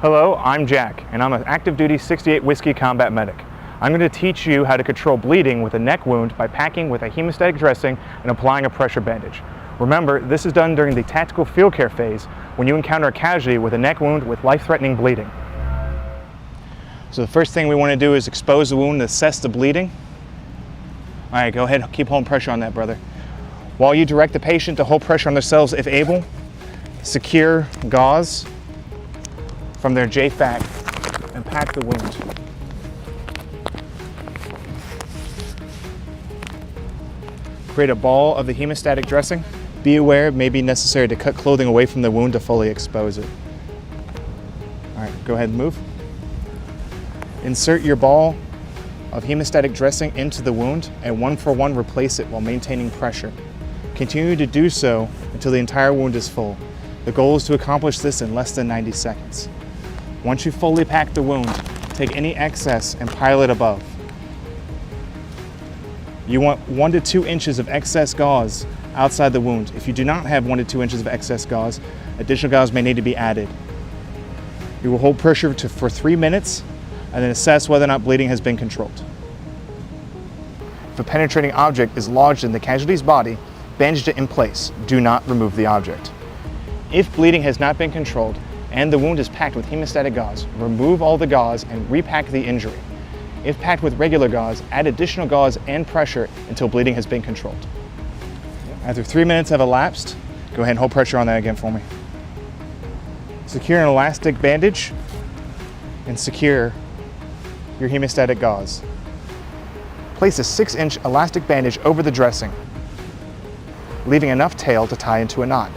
Hello, I'm Jack, and I'm an active duty 68 Whiskey combat medic. I'm going to teach you how to control bleeding with a neck wound by packing with a hemostatic dressing and applying a pressure bandage. Remember, this is done during the tactical field care phase when you encounter a casualty with a neck wound with life-threatening bleeding. So the first thing we want to do is expose the wound and assess the bleeding. All right, go ahead, keep holding pressure on that, brother. While you direct the patient to hold pressure on themselves if able, secure gauze from their J-Fac and pack the wound. Create a ball of the hemostatic dressing. Be aware it may be necessary to cut clothing away from the wound to fully expose it. All right, go ahead and move. Insert your ball of hemostatic dressing into the wound and 1-for-1 replace it while maintaining pressure. Continue to do so until the entire wound is full. The goal is to accomplish this in less than 90 seconds. Once you fully pack the wound, take any excess and pile it above. You want 1 to 2 inches of excess gauze outside the wound. If you do not have 1 to 2 inches of excess gauze, additional gauze may need to be added. You will hold pressure for 3 minutes and then assess whether or not bleeding has been controlled. If a penetrating object is lodged in the casualty's body, bandage it in place. Do not remove the object. If bleeding has not been controlled and the wound is packed with hemostatic gauze, remove all the gauze and repack the injury. If packed with regular gauze, add additional gauze and pressure until bleeding has been controlled. After 3 minutes have elapsed, go ahead and hold pressure on that again for me. Secure an elastic bandage and secure your hemostatic gauze. Place a 6-inch elastic bandage over the dressing, leaving enough tail to tie into a knot.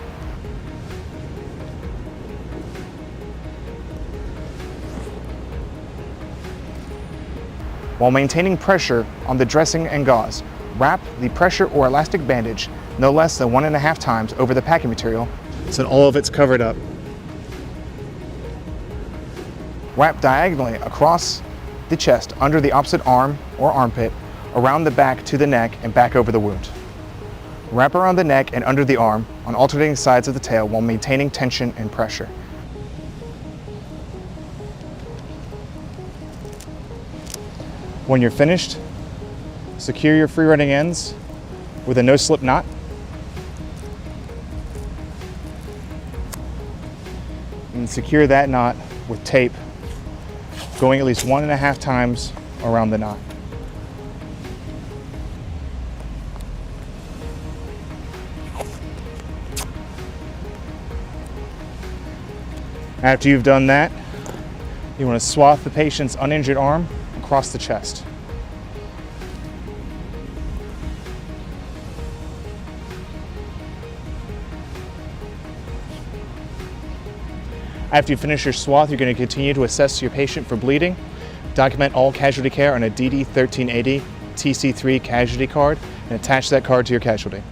While maintaining pressure on the dressing and gauze, wrap the pressure or elastic bandage no less than 1.5 times over the packing material so that all of it's covered up. Wrap diagonally across the chest under the opposite arm or armpit, around the back to the neck and back over the wound. Wrap around the neck and under the arm on alternating sides of the tail while maintaining tension and pressure. When you're finished, secure your free running ends with a no-slip knot. And secure that knot with tape, going at least 1.5 times around the knot. After you've done that, you want to swath the patient's uninjured arm across the chest. After you finish your swath, you're going to continue to assess your patient for bleeding, document all casualty care on a DD 1380 TC3 casualty card, and attach that card to your casualty.